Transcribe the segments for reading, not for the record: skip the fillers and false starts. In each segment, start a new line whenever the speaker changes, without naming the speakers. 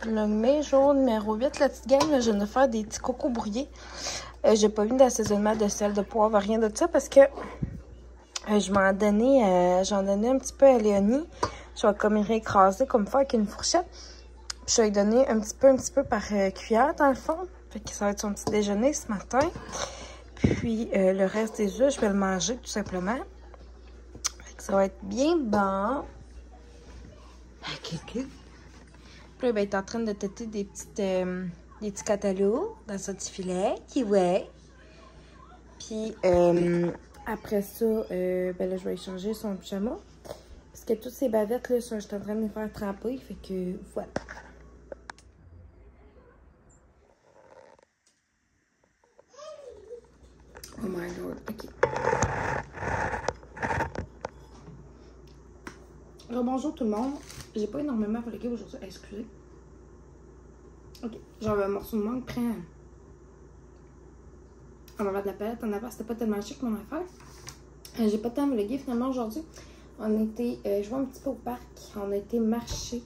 Vlogmas, jour numéro 8, la petite gang, là, je viens de faire des petits cocos brouillés. J'ai pas mis d'assaisonnement de sel, de poivre, rien de ça parce que j'en donnais un petit peu à Léonie. Je vais comme réécraser comme ça avec une fourchette. Puis je vais lui donner un petit peu par cuillère dans le fond. Fait que ça va être son petit déjeuner ce matin. Puis le reste des œufs, je vais le manger tout simplement. Fait que ça va être bien bon. Puis là, ben, il est en train de têter des petits catalogues dans son petit filet, qui ouais. Puis après ça, ben là, je vais échanger son pyjama. Parce que toutes ces bavettes, là, je suis en train de les faire tremper. Fait que voilà. Oh my lord, ok. Bonjour tout le monde. J'ai pas énormément vlogué aujourd'hui. Excusez. Ok, j'avais un morceau de mangue prêt en avant de la palette. En avant, c'était pas tellement chic mon affaire. J'ai pas tant vlogué finalement aujourd'hui. On était, je vois un petit peu au parc. On a été marcher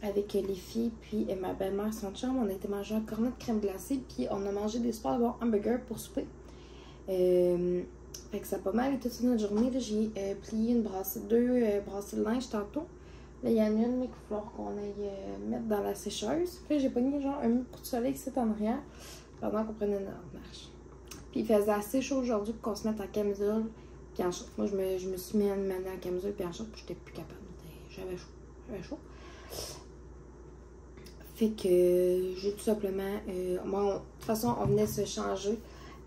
avec les filles, puis ma belle-mère, son chum. On a été manger un cornet de crème glacée, puis on a mangé des super bons hamburgers pour souper. Fait que ça a pas mal été toute notre journée. J'ai plié deux brassées de linge tantôt. Là, il y en a une qu'il va falloir qu'on aille mettre dans la sécheuse. Puis là, j'ai pogné genre un coup de soleil ici en arrière pendant qu'on prenait notre marche. Puis il faisait assez chaud aujourd'hui pour qu'on se mette en camisole puis en short. Moi, je me suis mis à me mettre en camisole puis en short, puis j'étais plus capable. J'avais chaud. Fait que j'ai tout simplement... bon, de toute façon, on venait se changer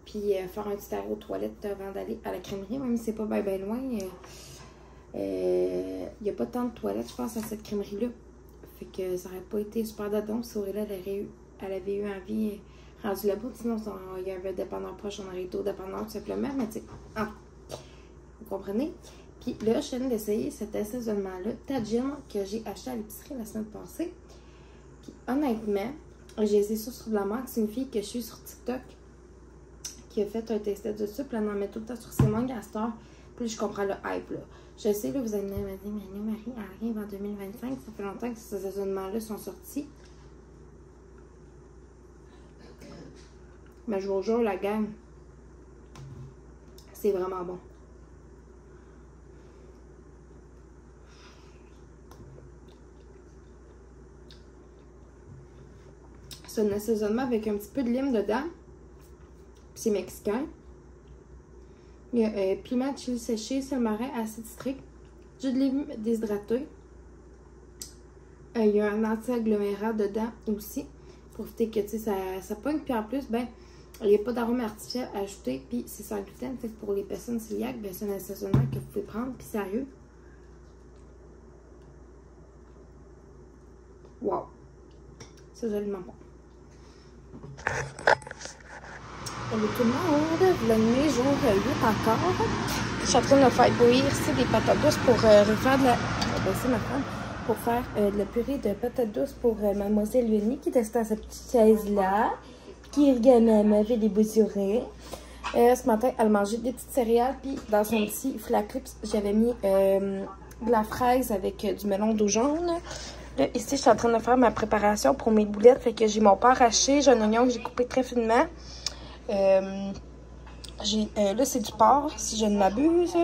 puis faire un petit arrêt aux toilettes avant d'aller à la crèmerie, même si c'est pas bien loin. Il n'y a pas tant de toilettes, je pense, à cette crèmerie-là. Fait que ça aurait pas été super d'adon si Aurélie elle avait eu envie rendu là-bas. Sinon, il y avait un dépanneur proche, on aurait été au dépanneur tout simplement. Mais tu sais, vous comprenez? Puis là, je viens d'essayer cet assaisonnement-là, Tajin, que j'ai acheté à l'épicerie la semaine passée. Puis honnêtement, j'ai essayé ça sur de la marque. C'est une fille que je suis sur TikTok qui a fait un test de ça. Puis elle en met tout le temps sur ses mangues à cette heure. Puis je comprends le hype, là. Je sais, là, vous allez me dire, mais nous, Marie, elle arrive en 2025. Ça fait longtemps que ces assaisonnements-là sont sortis. Mais je vous jure, la gang, c'est vraiment bon. C'est un assaisonnement avec un petit peu de lime dedans. Puis c'est mexicain. Il y a piment, chili séché, sel marin, acide citrique, jus de lime déshydraté. Il y a un anti-agglomérat dedans aussi. Pour éviter que ça pogne. Puis en plus, ben, il n'y a pas d'arôme artificiel ajouté. Puis c'est sans gluten. Fait que pour les personnes cœliaques, ben, c'est un assaisonnement que vous pouvez prendre. Puis sérieux. Wow. C'est joliment bon. Salut tout le monde, vlogmas jour 8 encore. Je suis en train de faire bouillir ici des patates douces pour refaire de la... baisser ma femme. Pour faire de la purée de patates douces pour mademoiselle Léonie qui était dans sa petite chaise-là. Qui m'avait des beaux oreilles. Ce matin, elle mangeait des petites céréales. Puis dans son petit Flaclips, j'avais mis de la fraise avec du melon d'eau jaune. Là, ici, je suis en train de faire ma préparation pour mes boulettes. Fait que j'ai mon pain haché, j'ai un oignon que j'ai coupé très finement. Là, c'est du porc, si je ne m'abuse.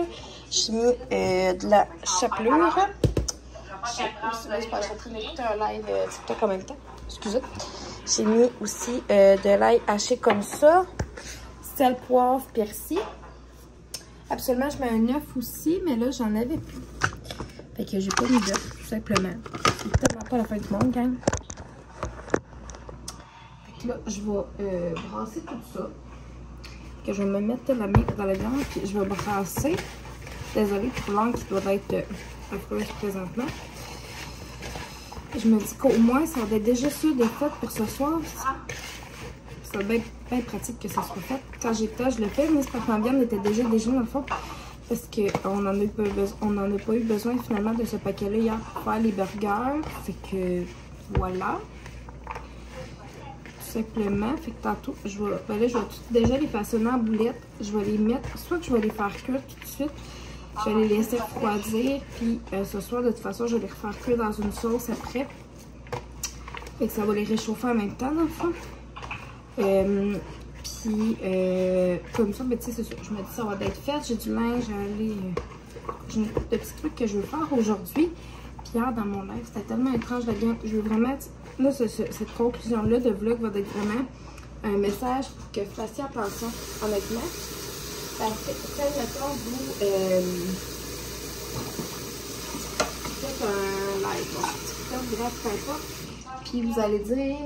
J'ai mis de la chapelure. Je suis en train d'écouter un live TikTok en même temps. Excusez. J'ai mis aussi de l'ail haché comme ça. Sel, poivre, persil. Absolument, je mets un œuf aussi, mais là, j'en avais plus. Fait que j'ai pas mis d'œuf, tout simplement. C'est tellement pas la fin du monde, gang. Fait que là, je vais brasser tout ça. Que je vais me mettre la main dans la viande, puis je vais brasser. Désolée pour l'angle qui doit être affreuse présentement. Je me dis qu'au moins, ça va être déjà sûr de fait pour ce soir. Ça va être bien pratique que ça soit fait. Quand j'ai le temps, je le fais, mais c'est parce que ma viande était déjà dans le fond. Parce qu'on n'en a pas eu besoin finalement de ce paquet-là hier pour faire les burgers. Fait que voilà. Tout simplement. Fait que tantôt, je vais déjà les façonner en boulettes. Je vais les mettre, soit que je vais les faire cuire tout de suite. Je vais les laisser refroidir. Puis ce soir, de toute façon, je vais les refaire cuire dans une sauce après. Fait que ça va les réchauffer en même temps, dans le fond. Puis, comme ça, ben, tu sais, c'est sûr. Je me dis, ça va être fait. J'ai du linge à aller. J'ai une couple de petits trucs que je veux faire aujourd'hui. Puis, hier, dans mon live, c'était tellement étrange. Je veux vraiment. Là, cette conclusion-là de vlog va être vraiment un message que vous fassiez attention, honnêtement. Parce que, mettons, vous faites un live, bon, TikTok, bref, peu importe. Puis, vous allez dire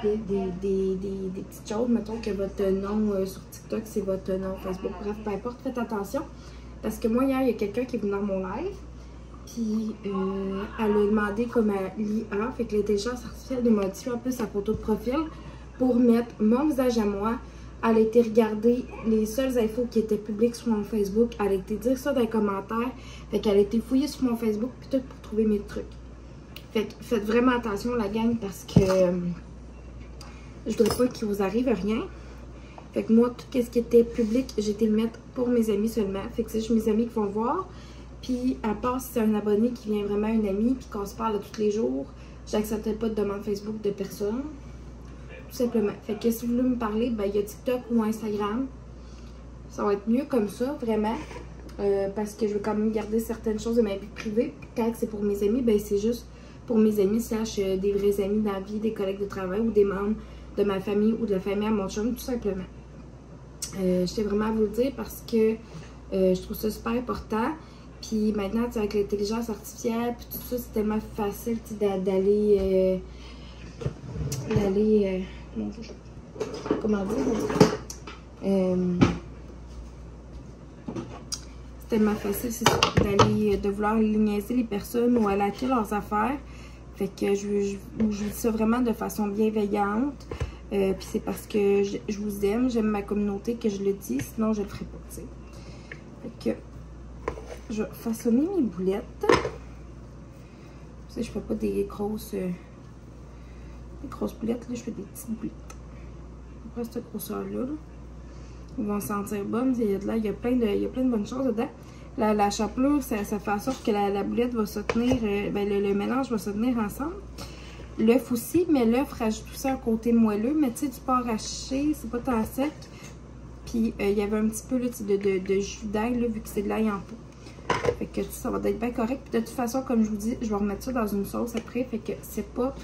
des petites choses, mettons que votre nom sur TikTok, c'est votre nom Facebook, bref, peu importe, faites attention. Parce que moi, hier, il y a quelqu'un qui est venu dans mon live, puis elle a demandé comme à l'IA, fait que l'intelligence artificielle de modifier un peu sa photo de profil pour mettre mon visage à moi. Elle a été regarder les seules infos qui étaient publiques sur mon Facebook, elle a été dire ça dans les commentaires, fait qu'elle a été fouillée sur mon Facebook, puis tout pour trouver mes trucs. Fait que faites vraiment attention, la gang, parce que je voudrais pas qu'il vous arrive rien. Fait que moi, tout ce qui était public, j'ai été le mettre pour mes amis seulement. Fait que c'est juste mes amis qui vont voir. Puis, à part si c'est un abonné qui vient vraiment une amie, puis qu'on se parle tous les jours, j'accepterai pas de demande Facebook de personne. Tout simplement. Fait que si vous voulez me parler, ben il y a TikTok ou Instagram. Ça va être mieux comme ça, vraiment. Parce que je veux quand même garder certaines choses de ma vie privée. Puis quand c'est pour mes amis, ben c'est juste pour mes amis, slash des vrais amis dans la vie, des collègues de travail ou des membres de ma famille ou de la famille à mon chum, tout simplement. Je tiens vraiment à vous le dire parce que je trouve ça super important. Puis maintenant, avec l'intelligence artificielle, puis tout ça, c'est tellement facile d'aller... comment dire? C'est tellement facile d'aller, de vouloir niaiser les personnes ou aller hacker leurs affaires. Fait que je dis ça vraiment de façon bienveillante. Puis c'est parce que je vous aime, j'aime ma communauté que je le dis, sinon je le ferais pas, tu sais. Fait que je vais façonner mes boulettes. Tu sais, je fais pas des grosses boulettes, là, je fais des petites boulettes. Après cette grosseur-là, là, ils vont sentir bonnes. Il y a plein de bonnes choses dedans. La chapelure, ça fait en sorte que la boulette va se tenir, ben le mélange va se tenir ensemble. L'œuf aussi, mais l'œuf rajoute aussi un côté moelleux, mais tu sais, du porc haché, c'est pas tant sec. Puis il y avait un petit peu là, de jus d'ail, vu que c'est de l'ail en pot. Fait que ça va être bien correct. Puis de toute façon, comme je vous dis, je vais remettre ça dans une sauce après. Fait que c'est pas,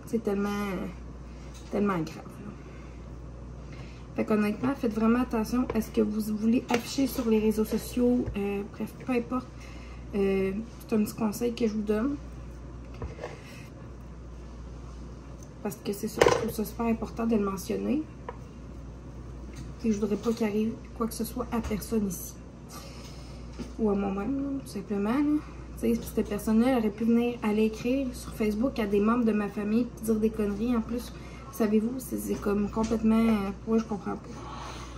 c'est tellement grave. Fait qu'honnêtement, faites vraiment attention à ce que vous voulez afficher sur les réseaux sociaux. Bref, peu importe. C'est un petit conseil que je vous donne. Parce que c'est ça, je trouve ça super important de le mentionner. Et je voudrais pas qu'il arrive quoi que ce soit à personne ici. Ou à moi-même, tout simplement. Tu sais, cette personne-là aurait pu venir aller écrire sur Facebook à des membres de ma famille et dire des conneries. En plus, savez-vous, c'est comme complètement... Ouais, je comprends pas.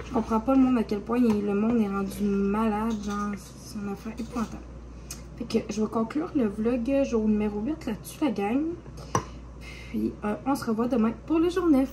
Je comprends pas le monde à quel point le monde est rendu malade. Genre, c'est une affaire épouvantable. Fait que je vais conclure le vlog jour numéro 8 là-dessus, la gang. Puis, on se revoit demain pour le jour 9.